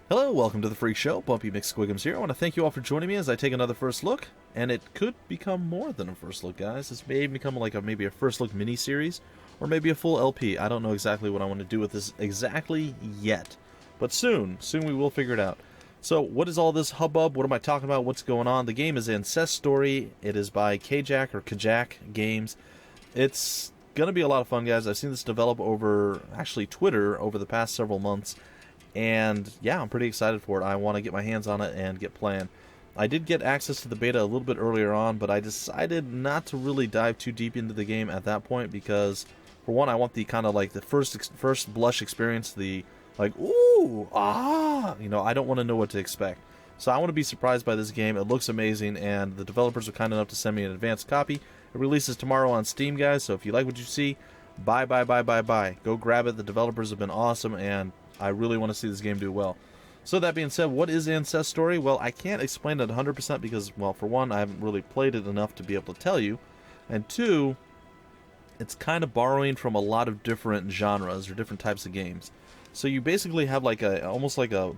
Hello, welcome to the Freak Show. Bumpy McSquigums here. I want to thank you all for joining me as I take another first look, and it could become more than a first look, guys. This may become like maybe a first look mini-series, or maybe a full LP. I don't know exactly what I want to do with this exactly yet, but soon we will figure it out. So, what is all this hubbub? What am I talking about? What's going on? The game is Ancestory. It is by Kajak or Kajak Games. It's gonna be a lot of fun, guys. I've seen this develop over actually Twitter over the past several months. And yeah, I'm pretty excited for it. I want to get my hands on it and get playing. I did get access to the beta a little bit earlier on, but I decided not to really dive too deep into the game at that point because, for one, I want the kind of like the first blush experience, the like, ooh, ah, you know, I don't want to know what to expect. So I want to be surprised by this game. It looks amazing, and the developers are kind enough to send me an advanced copy. It releases tomorrow on Steam, guys, so if you like what you see, buy. Go grab it. The developers have been awesome, and I really want to see this game do well. So that being said, what is Ancestory? Well, I can't explain it 100% because, well, for one, I haven't really played it enough to be able to tell you. And two, it's kind of borrowing from a lot of different genres or different types of games. So you basically have like almost like a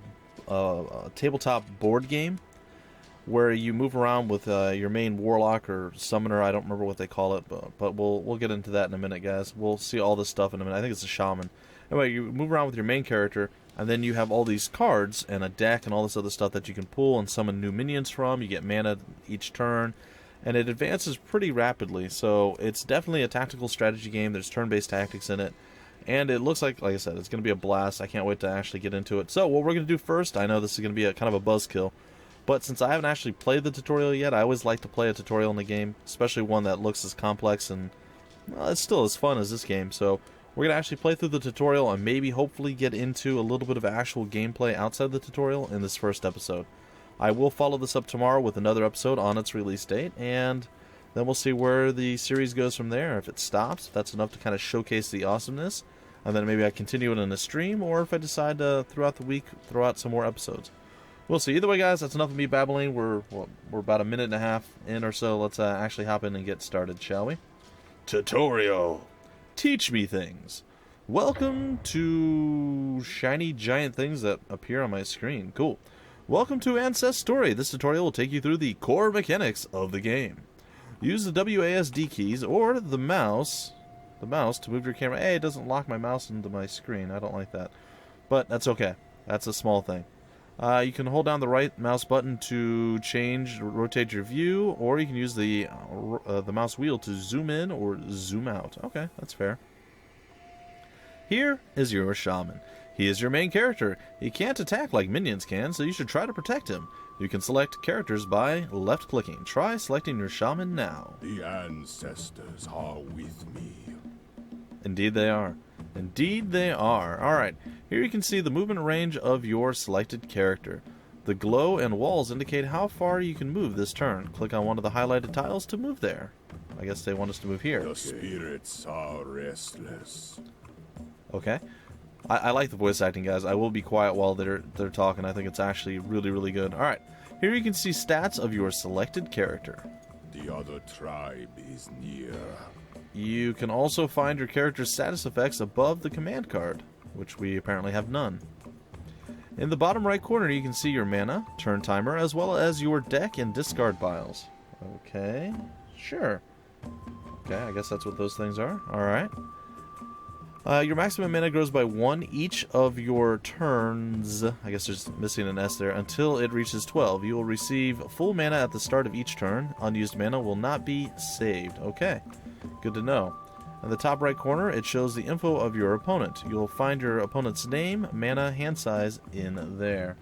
tabletop board game where you move around with your main warlock or summoner. I don't remember what they call it, but we'll get into that in a minute, guys. We'll see all this stuff in a minute. I think it's a shaman. Anyway, you move around with your main character, and then you have all these cards and a deck and all this other stuff that you can pull and summon new minions from. You get mana each turn, and it advances pretty rapidly. So it's definitely a tactical strategy game. There's turn-based tactics in it, and it looks like I said, it's going to be a blast. I can't wait to actually get into it. So what we're going to do first, I know this is going to be a kind of a buzzkill, but since I haven't actually played the tutorial yet, I always like to play a tutorial in the game, especially one that looks as complex and, well, it's still as fun as this game. So we're going to actually play through the tutorial and maybe hopefully get into a little bit of actual gameplay outside the tutorial in this first episode. I will follow this up tomorrow with another episode on its release date, and then we'll see where the series goes from there. If it stops, if that's enough to kind of showcase the awesomeness, and then maybe I continue it in a stream, or if I decide to, throughout the week, throw out some more episodes. We'll see. Either way, guys, that's enough of me babbling. We're about a minute and a half in or so. Let's actually hop in and get started, shall we? Tutorial! Teach me things. Welcome to shiny giant things that appear on my screen. Cool. Welcome to Ancestory. This tutorial will take you through the core mechanics of the game. Use the WASD keys or the mouse to move your camera. Hey, it doesn't lock my mouse into my screen. I don't like that. But that's okay. That's a small thing. You can hold down the right mouse button to rotate your view, or you can use the mouse wheel to zoom in or zoom out. Okay, that's fair. Here is your shaman. He is your main character. He can't attack like minions can, so you should try to protect him. You can select characters by left-clicking. Try selecting your shaman now. The ancestors are with me. Indeed they are. Indeed they are. Alright, here you can see the movement range of your selected character. The glow and walls indicate how far you can move this turn. Click on one of the highlighted tiles to move there. I guess they want us to move here. The spirits are restless. Okay. I like the voice acting, guys. I will be quiet while they're talking. I think it's actually really, really good. Alright, here you can see stats of your selected character. The other tribe is near. You can also find your character's status effects above the command card, which we apparently have none. In the bottom right corner, you can see your mana, turn timer, as well as your deck and discard piles. Okay, sure. Okay, I guess that's what those things are. Alright. Your maximum mana grows by 1 each of your turns. I guess there's missing an S there. Until it reaches 12. You will receive full mana at the start of each turn. Unused mana will not be saved. Okay. Good to know. In the top right corner, it shows the info of your opponent. You'll find your opponent's name, mana, hand size in there.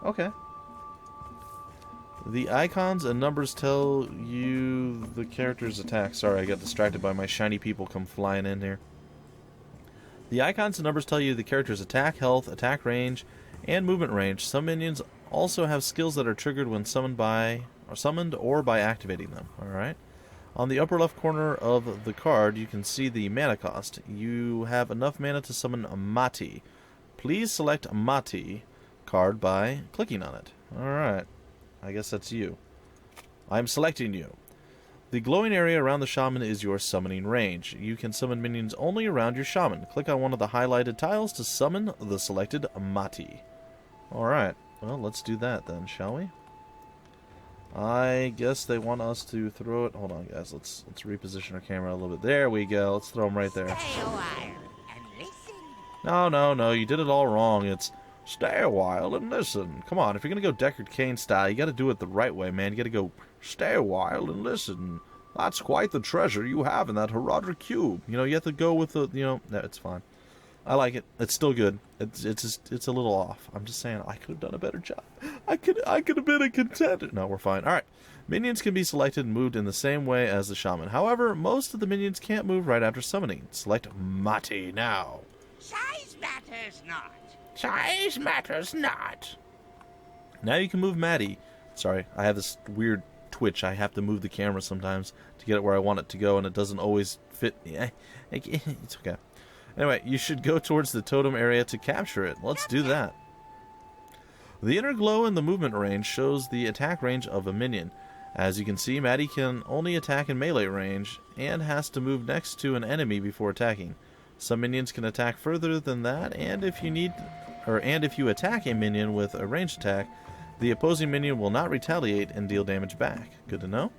Okay. The icons and numbers tell you the character's attack. Sorry, I got distracted by my shiny people come flying in here. The icons and numbers tell you the character's attack, health, attack range, and movement range. Some minions also have skills that are triggered when summoned or by activating them. Alright. On the upper left corner of the card, you can see the mana cost. You have enough mana to summon a Mati. Please select Mati card by clicking on it. Alright. I guess that's you. I'm selecting you. The glowing area around the shaman is your summoning range. You can summon minions only around your shaman. Click on one of the highlighted tiles to summon the selected Mati. Alright. Well, let's do that then, shall we? I guess they want us to throw it. Hold on, guys. Let's reposition our camera a little bit. There we go. Let's throw them right there. Stay a while and listen. No. You did it all wrong. It's stay a while and listen. Come on. If you're going to go Deckard Cain style, you got to do it the right way, man. You got to go stay a while and listen. That's quite the treasure you have in that Herodric cube. You know, you have to go with the, no, it's fine. I like it. It's still good. It's a little off. I'm just saying I could have done a better job. I could have been a contender. No, we're fine. All right. Minions can be selected and moved in the same way as the shaman. However, most of the minions can't move right after summoning. Select Mati now. Size matters not. Size matters not. Now you can move Maddie. Sorry, I have this weird twitch. I have to move the camera sometimes to get it where I want it to go, and it doesn't always fit me. It's okay. Anyway, you should go towards the totem area to capture it. Let's do that. The inner glow in the movement range shows the attack range of a minion. As you can see, Maddie can only attack in melee range and has to move next to an enemy before attacking. Some minions can attack further than that, and if you attack a minion with a ranged attack, the opposing minion will not retaliate and deal damage back. Good to know.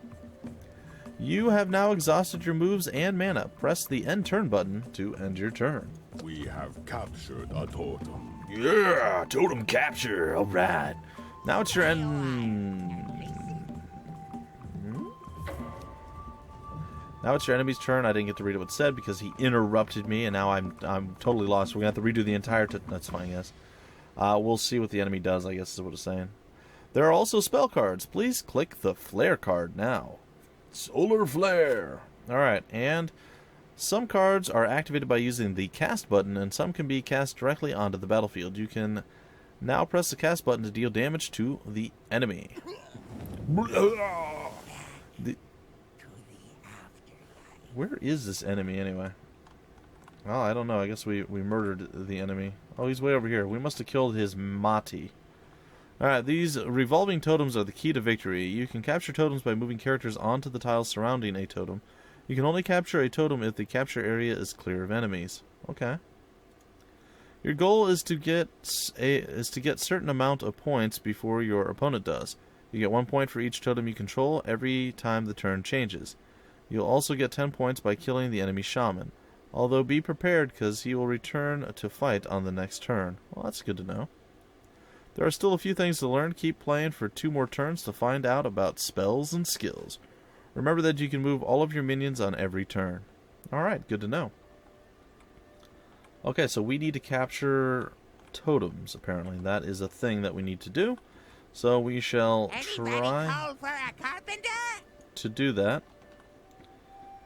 You have now exhausted your moves and mana. Press the end turn button to end your turn. We have captured a totem. Yeah, totem capture. All right. Now it's your end. Now it's your enemy's turn. I didn't get to read what it said because he interrupted me, and now I'm totally lost. We're gonna have to redo the entire. That's fine, yes. We'll see what the enemy does. I guess is what it's saying. There are also spell cards. Please click the flare card now. Solar Flare. Alright, and some cards are activated by using the cast button, and some can be cast directly onto the battlefield. You can now press the cast button to deal damage to the enemy. Where is this enemy anyway? Well, I don't know. I guess we murdered the enemy. Oh, he's way over here. We must have killed his Mati. Alright, these revolving totems are the key to victory. You can capture totems by moving characters onto the tiles surrounding a totem. You can only capture a totem if the capture area is clear of enemies. Okay. Your goal is to get certain amount of points before your opponent does. You get 1 point for each totem you control every time the turn changes. You'll also get 10 points by killing the enemy shaman. Although be prepared because he will return to fight on the next turn. Well, that's good to know. There are still a few things to learn. Keep playing for 2 more turns to find out about spells and skills. Remember that you can move all of your minions on every turn. Alright, good to know. Okay, so we need to capture totems, apparently. That is a thing that we need to do. So we shall try for a carpenter? to do that.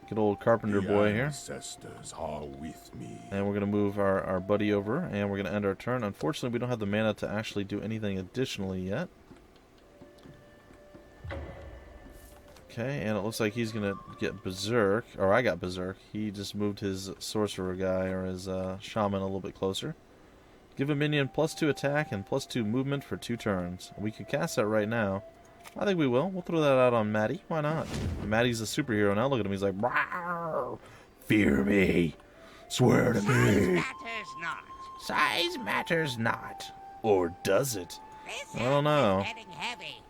Good old carpenter boy here. Ancestors are with me. And we're going to move our buddy over, and we're going to end our turn. Unfortunately, we don't have the mana to actually do anything additionally yet. Okay, and it looks like he's going to get Berserk. Or I got Berserk. He just moved his sorcerer guy, or his shaman, a little bit closer. Give a minion +2 attack and +2 movement for 2 turns. We could cast that right now. I think we will. We'll throw that out on Maddie. Why not? Maddie's a superhero now. Look at him. He's like, "Rawr! Fear me. Swear to Size me. matters not. Size matters not. Or does it? This I don't know. axe is getting heavy.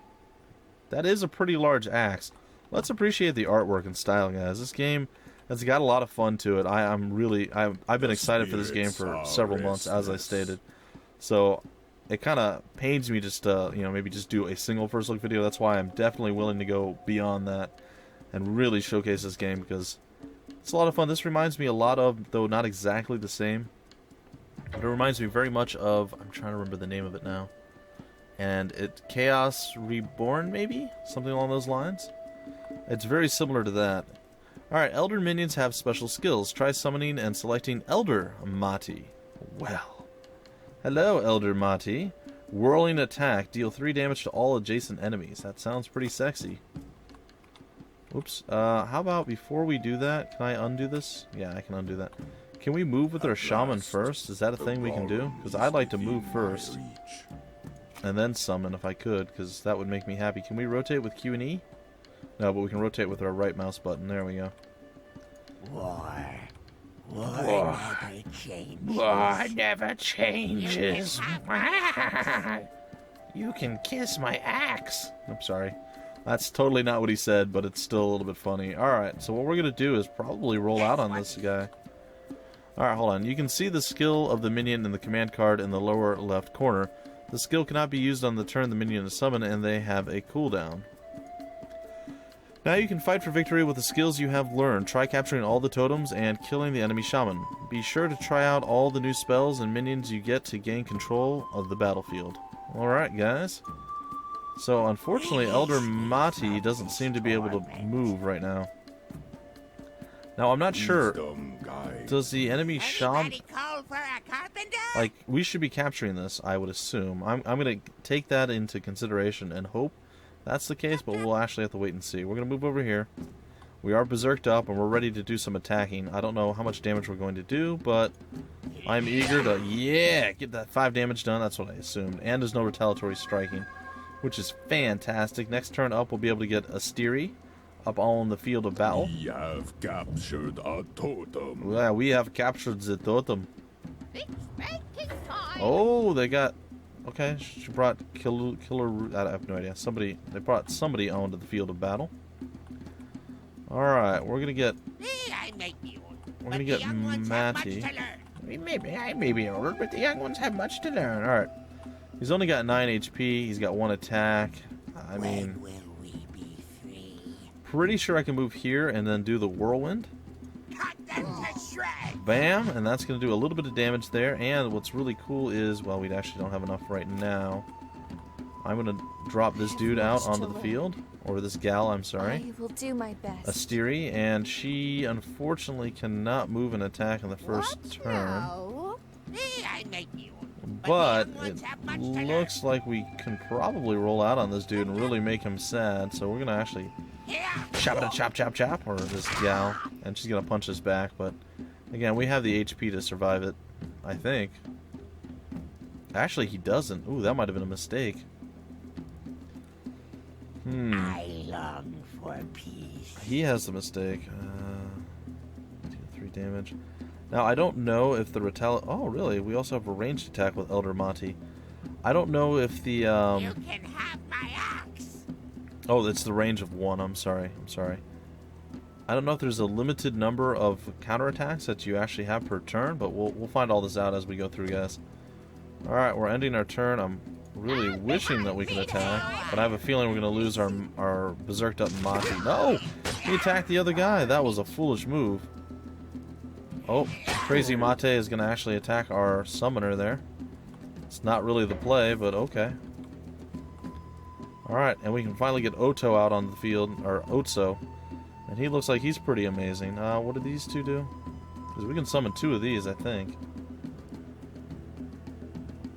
That is a pretty large axe. Let's appreciate the artwork and style, guys. This game has got a lot of fun to it. I've been excited for this game for several months, as I stated. So it kind of pains me just to, maybe just do a single first look video. That's why I'm definitely willing to go beyond that and really showcase this game, because it's a lot of fun. This reminds me a lot of, though not exactly the same, but it reminds me very much of, I'm trying to remember the name of it now, and it Chaos Reborn, maybe? Something along those lines. It's very similar to that. Alright, Elder Minions have special skills. Try summoning and selecting Elder Mati. Well. Hello, Elder Mati. Whirling attack. Deal 3 damage to all adjacent enemies. That sounds pretty sexy. Oops. How about before we do that, can I undo this? Yeah, I can undo that. Can we move with our shaman first? Is that a thing we can do? Because I'd like to move first. And then summon if I could, because that would make me happy. Can we rotate with Q and E? No, but we can rotate with our right mouse button. There we go. War War never changes. War never changes. You can kiss my axe. I'm sorry. That's totally not what he said, but it's still a little bit funny. Alright, so what we're going to do is probably roll out on this guy. Alright, hold on. You can see the skill of the minion in the command card in the lower left corner. The skill cannot be used on the turn the minion is summoned, and they have a cooldown. Now you can fight for victory with the skills you have learned. Try capturing all the totems and killing the enemy shaman. Be sure to try out all the new spells and minions you get to gain control of the battlefield. Alright, guys. So, unfortunately, Elder Mati doesn't seem to be able to move right now. Now, I'm not sure. Does the enemy shaman... Anybody call for a carpenter? Like, we should be capturing this, I would assume. I'm going to take that into consideration and hope that's the case, but we'll actually have to wait and see. We're going to move over here. We are berserked up, and we're ready to do some attacking. I don't know how much damage we're going to do, but I'm eager to, get that 5 damage done. That's what I assumed. And there's no retaliatory striking, which is fantastic. Next turn up, we'll be able to get Ancestory up on the field of battle. We have captured a totem. Yeah, we have captured the totem. Oh, they got... Okay, she brought killer. I have no idea. They brought somebody onto the field of battle. All right, we're gonna get. I make you. We're gonna get Matty. I may be older, but the young ones have much to learn. All right, he's only got 9 HP. He's got 1 attack. I mean, When will we be free? pretty sure I can move here and then do the whirlwind. Cut them to shreds. Bam, and that's going to do a little bit of damage there. And what's really cool is, well, we actually don't have enough right now. I'm going to drop this dude out onto the field. Or this gal, I'm sorry. I will do my best. Ancestory, and she unfortunately cannot move an attack in the first turn. No. I make you. But the young ones it have much to looks like we can probably roll out on this dude and really make him sad. So we're going to actually chop it, chop, chop, chop, or this gal, and she's going to punch us back. But again, we have the HP to survive it, I think. Actually, he doesn't. Ooh, that might have been a mistake. I long for peace. He has the mistake. 2, 3 damage. Now, I don't know if the Oh, really? We also have a ranged attack with Elder Mati. I don't know if the, You can have my axe. Oh, it's the range of 1. I'm sorry. I don't know if there's a limited number of counterattacks that you actually have per turn, but we'll find all this out as we go through, guys. Alright, we're ending our turn. I'm really wishing that we can attack, but I have a feeling we're going to lose our berserked up Mati. No! He attacked the other guy. That was a foolish move. Oh, Crazy Mate is going to actually attack our summoner there. It's not really the play, but okay. Alright, and we can finally get Oto out on the field, or Otso. And he looks like he's pretty amazing. What did these two do? Because we can summon 2 of these, I think.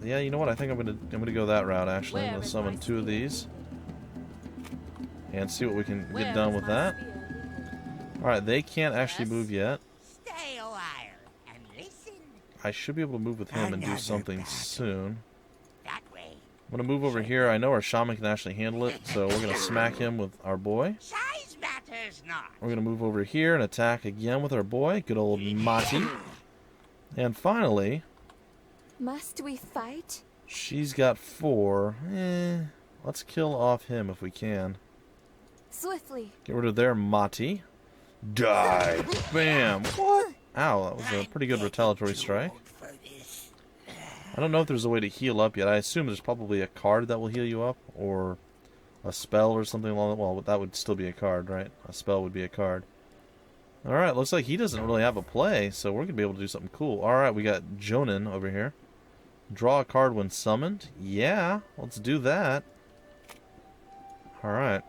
Yeah, you know what? I think I'm gonna go that route, actually. I'm going to summon 2 of these. And see what we can get done with that. Alright, they can't actually move yet. Stay a while and listen. I should be able to move with him and do something soon. That way. I'm going to move over here. I know our shaman can actually handle it, so we're going to smack him with our boy. Size matters not. We're going to move over here and attack again with our boy. Good old Mati. And finally, Must we fight? she's got 4. Let's kill off him if we can. Swiftly. Get rid of their Mati. Die! Bam! What? Ow, that was a pretty good retaliatory strike. I don't know if there's a way to heal up yet. I assume there's probably a card that will heal you up, or a spell or something along that. Well, that would still be a card, right? A spell would be a card. Alright, looks like he doesn't really have a play, so we're going to be able to do something cool. Alright, we got Jonin over here. Draw a card when summoned. Yeah, let's do that. Alright.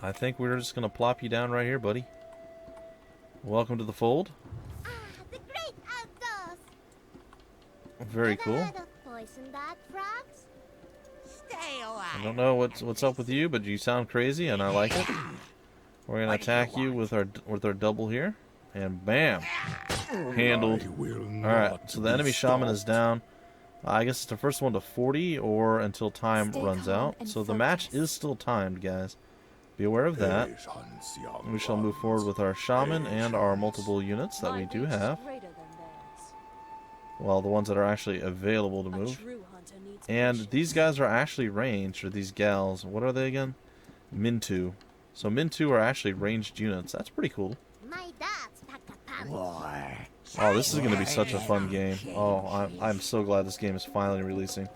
I think we're just going to plop you down right here, buddy. Welcome to the fold. Ah, the great outdoors. Very cool. Ever heard of poison dart frogs? Stay a while. I don't know what's up with you, but you sound crazy, and I like it. We're going to attack you with our double here. And bam! Handled. Alright, so the enemy shaman is down. I guess it's the first one to 40 or until time Stay runs calm out. and So the match focus. is still timed, guys. be aware of that. Patience, young We shall move forward with our shaman and our multiple units that we do have. Well, the ones that are actually available to move. And these guys are actually ranged, or these gals. What are they again? Min-2. So Min-2 are actually ranged units. That's pretty cool. My dad's packed a punch. War. Oh, this is going to be such a fun game. Oh, I'm so glad this game is finally releasing.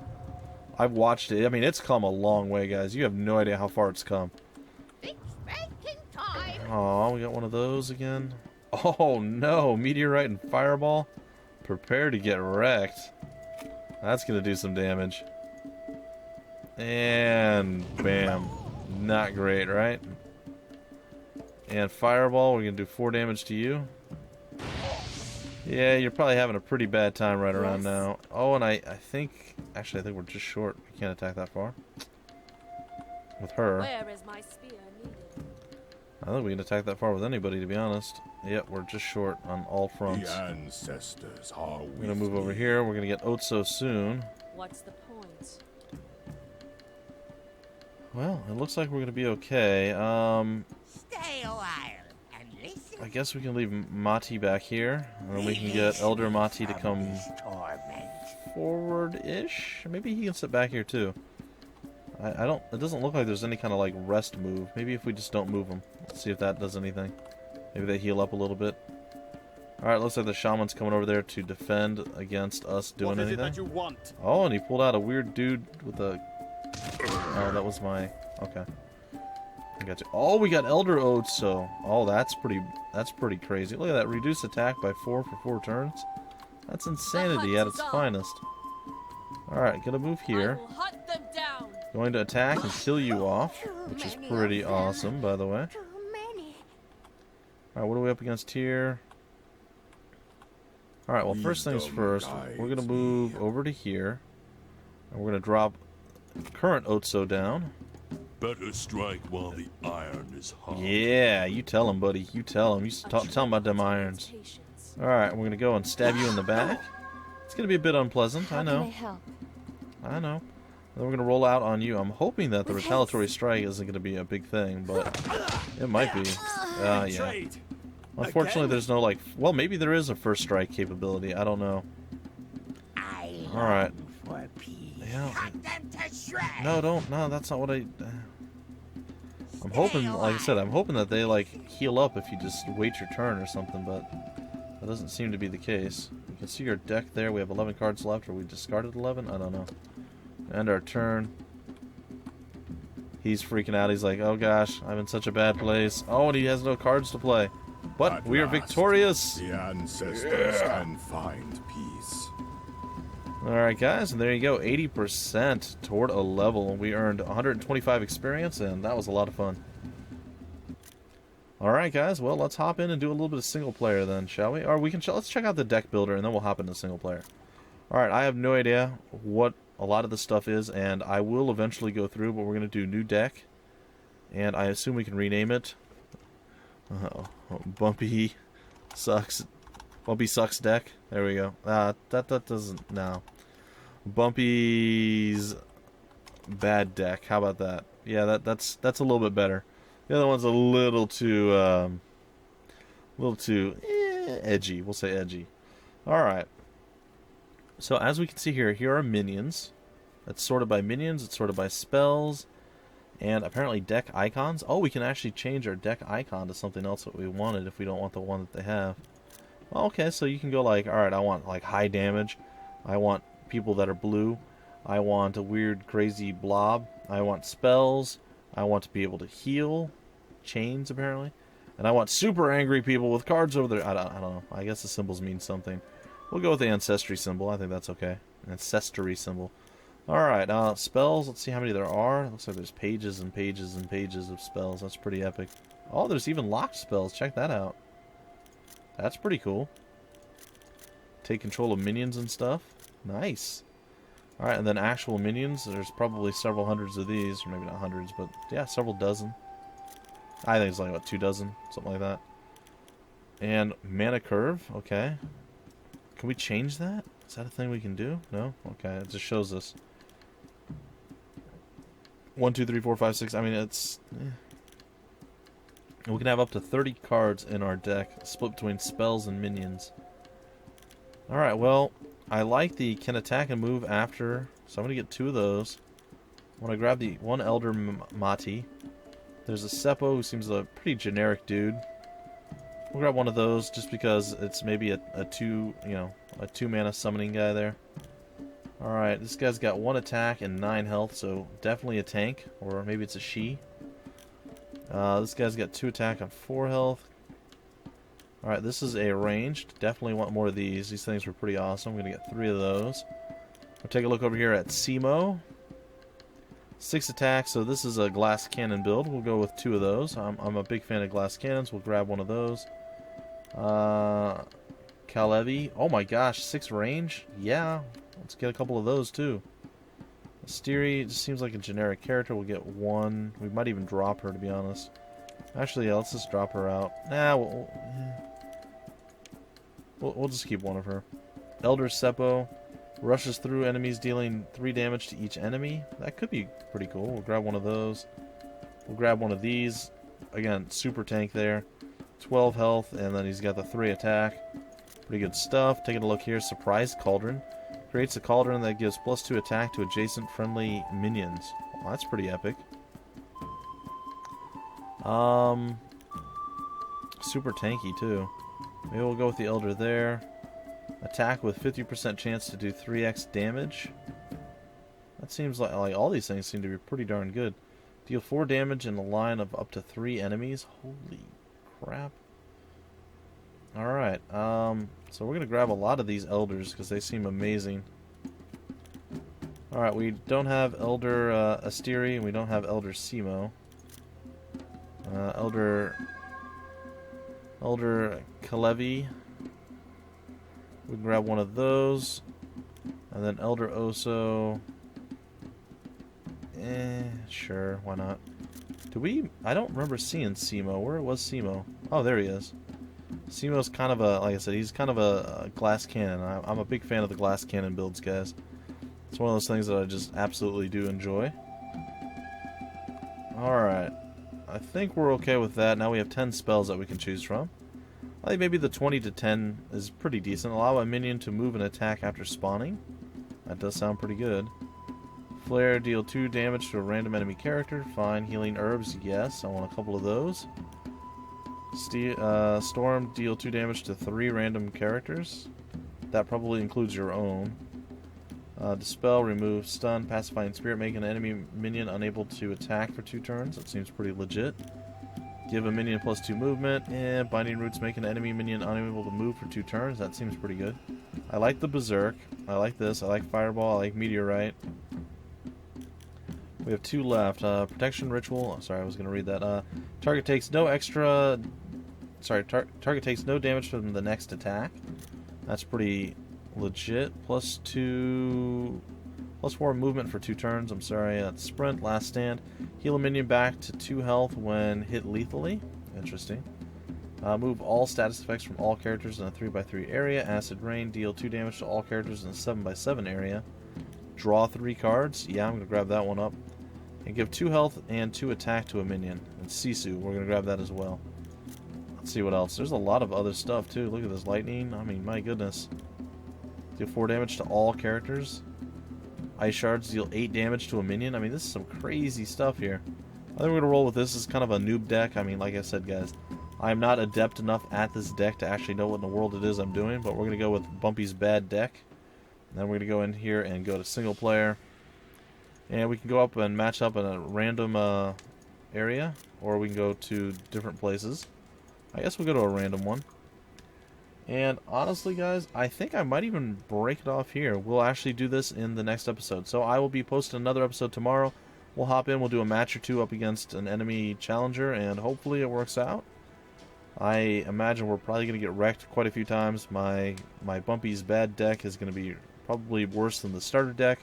I've watched it. I mean, it's come a long way, guys. You have no idea how far it's come. It's breaking time. Oh, we got one of those again. Oh, no. Meteorite and Fireball. Prepare to get wrecked. That's going to do some damage. And bam. Not great, right? And Fireball, we're going to do 4 damage to you. Yeah, you're probably having a pretty bad time right around now. Oh, and I think... Actually, I think we're just short. We can't attack that far. With her. Where is my spear needed? I think we can attack that far with anybody, to be honest. Yep, we're just short on all fronts. The ancestors are We're going to move over here. We're going to get Otso soon. What's the point? Well, it looks like we're going to be okay. Stay a while and listen. I guess we can leave Mati back here. And then we can get Elder Mati to come Torment. forward-ish. Maybe he can sit back here too. I don't... It doesn't look like there's any kind of like rest move. Maybe if we just don't move them. Let's see if that does anything. Maybe they heal up a little bit. Alright, looks like the shaman's coming over there to defend against us doing What is anything. it that you want? Oh, and he pulled out a weird dude with a... Oh, that was my... Okay. I got you. Oh, we got Elder Otso. Oh, that's pretty crazy. Look at that. Reduce attack by 4 for 4 turns. That's insanity at its finest. Alright, gonna move here. I will hunt them down. Going to attack and kill you off, which is pretty awesome, by the way. Too many. Alright, what are we up against here? Alright, well, first things first, we're going to move over to here. And we're going to drop current Otso down. Better strike while the iron is hot. Yeah, you tell him, buddy. You tell him. Tell him about them irons. Alright, we're going to go and stab you in the back. It's going to be a bit unpleasant, I know. I know. Then we're going to roll out on you. I'm hoping that the retaliatory strike isn't going to be a big thing, but it might be. Yeah. Unfortunately, there's no, like... Well, maybe there is a first strike capability. I don't know. Alright. For peace. Yeah. Cut them to shreds. No, don't. No, that's not what I... I'm hoping, like I said, I'm hoping that they, like, heal up if you just wait your turn or something, but that doesn't seem to be the case. You can see our deck there. We have 11 cards left, or we discarded 11? I don't know. End our turn. He's freaking out. He's like, oh gosh, I'm in such a bad place. Oh, and he has no cards to play. But At we are last, victorious! The ancestors can find peace. Alright guys, and there you go, 80% toward a level. We earned 125 experience, and that was a lot of fun. Alright guys, well, let's hop in and do a little bit of single player then, shall we? Or we can let's check out the deck builder, and then we'll hop into single player. Alright, I have no idea what a lot of this stuff is, and I will eventually go through, but we're going to do new deck. And I assume we can rename it. Bumpy sucks deck. There we go. That doesn't... No. Bumpy's bad deck. How about that? Yeah, that's a little bit better. The other one's a little too edgy. We'll say edgy. Alright. So as we can see here are minions. It's sorted by minions, it's sorted by spells, and apparently deck icons. Oh, we can actually change our deck icon to something else that we wanted if we don't want the one that they have. Well, okay, so you can go like, alright, I want like high damage. I want people that are blue. I want a weird, crazy blob. I want spells. I want to be able to heal. Chains, apparently. And I want super angry people with cards over there. I don't know. I guess the symbols mean something. We'll go with the Ancestry symbol. I think that's okay. Ancestory symbol. Alright, spells. Let's see how many there are. Looks like there's pages and pages and pages of spells. That's pretty epic. Oh, there's even locked spells. Check that out. That's pretty cool. Take control of minions and stuff. Nice. Alright, and then actual minions. There's probably several hundreds of these. Or maybe not hundreds, but yeah, several dozen. I think it's like, what, 2 dozen? Something like that. And mana curve. Okay. Can we change that? Is that a thing we can do? No? Okay, it just shows us. 1, 2, 3, 4, 5, 6. I mean, it's... And we can have up to 30 cards in our deck, split between spells and minions. Alright, well, I like the can attack and move after, so I'm going to get 2 of those. I'm going to grab the 1 Elder Mati. There's a Seppo who seems a pretty generic dude. We'll grab one of those just because it's maybe a 2 mana summoning guy there. Alright, this guy's got 1 attack and 9 health, so definitely a tank, or maybe it's a she. This guy's got 2 attack and 4 health. Alright, this is a ranged. Definitely want more of these. These things were pretty awesome. I'm going to get 3 of those. We'll take a look over here at Simo. 6 attacks, so this is a glass cannon build. We'll go with 2 of those. I'm a big fan of glass cannons. We'll grab one of those. Kalevi. Oh my gosh, 6 range? Yeah, let's get a couple of those too. Asteri just seems like a generic character. We'll get 1. We might even drop her, to be honest. Actually, yeah, let's just drop her out. Nah, we'll just keep 1 of her. Elder Seppo. Rushes through enemies, dealing 3 damage to each enemy. That could be pretty cool. We'll grab one of those. We'll grab one of these. Again, super tank there. 12 health, and then he's got the 3 attack. Pretty good stuff. Taking a look here. Surprise Cauldron. Creates a cauldron that gives +2 attack to adjacent friendly minions. Well, that's pretty epic. Super tanky, too. Maybe we'll go with the Elder there. Attack with 50% chance to do 3x damage. That seems like all these things seem to be pretty darn good. Deal 4 damage in a line of up to 3 enemies. Holy crap. Alright, so we're going to grab a lot of these Elders because they seem amazing. Alright, we don't have Elder Asteri and we don't have Elder Simo. Elder Kalevi. We can grab one of those. And then Elder Oso. Sure, why not? I don't remember seeing Simo. Where was Simo? Oh, there he is. Simo's kind of like I said, he's kind of a glass cannon. I'm a big fan of the glass cannon builds, guys. It's one of those things that I just absolutely do enjoy. Alright. I think we're okay with that. Now we have 10 spells that we can choose from. I think maybe the 20 to 10 is pretty decent. Allow a minion to move and attack after spawning. That does sound pretty good. Flare, deal 2 damage to a random enemy character. Fine. Healing herbs, yes. I want a couple of those. Storm, deal 2 damage to 3 random characters. That probably includes your own. Dispel, remove stun, pacifying spirit, make an enemy minion unable to attack for 2 turns. That seems pretty legit. Give a minion +2 movement, and Binding Roots make an enemy minion unable to move for 2 turns. That seems pretty good. I like the Berserk. I like this. I like Fireball. I like Meteorite. We have 2 left. Protection Ritual. Oh, sorry, I was going to read that. Target takes no extra... Sorry, target takes no damage from the next attack. That's pretty legit. +4 movement for 2 turns. I'm sorry. Sprint, Last Stand. Heal a minion back to 2 health when hit lethally. Interesting. Move all status effects from all characters in a 3x3 area. Acid Rain. Deal 2 damage to all characters in a 7x7 area. Draw 3 cards. Yeah, I'm going to grab that one up. And give 2 health and 2 attack to a minion. And Sisu. We're going to grab that as well. Let's see what else. There's a lot of other stuff too. Look at this lightning. I mean, my goodness. Deal 4 damage to all characters. Ice Shards deal 8 damage to a minion. I mean, this is some crazy stuff here. I think we're going to roll with this. This is kind of a noob deck. I mean, like I said, guys, I'm not adept enough at this deck to actually know what in the world it is I'm doing, but we're going to go with Bumpy's bad deck. And then we're going to go in here and go to single player. And we can go up and match up in a random area, or we can go to different places. I guess we'll go to a random one. And honestly, guys, I think I might even break it off here. We'll actually do this in the next episode. So I will be posting another episode tomorrow. We'll hop in, we'll do a match or 2 up against an enemy challenger, and hopefully it works out. I imagine we're probably going to get wrecked quite a few times. My Bumpy's bad deck is going to be probably worse than the starter deck.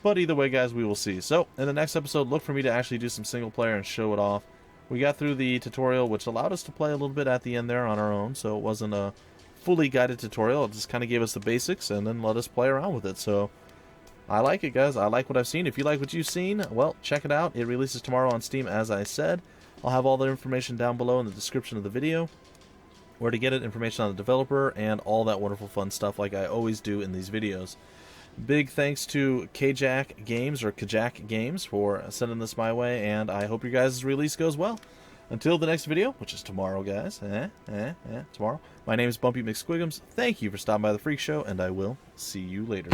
But either way, guys, we will see. So, in the next episode, look for me to actually do some single player and show it off. We got through the tutorial, which allowed us to play a little bit at the end there on our own, so it wasn't a fully guided tutorial. It just kind of gave us the basics and then let us play around with it. So, I like it, guys. I like what I've seen. If you like what you've seen, well, check it out. It releases tomorrow on Steam, as I said. I'll have all the information down below in the description of the video, where to get it, information on the developer, and all that wonderful fun stuff like I always do in these videos. Big thanks to Kajak Games, or Kajak Games, for sending this my way, and I hope your guys' release goes well. Until the next video, which is tomorrow, guys. Tomorrow. My name is Bumpy McSquigums. Thank you for stopping by the Freak Show, and I will see you later.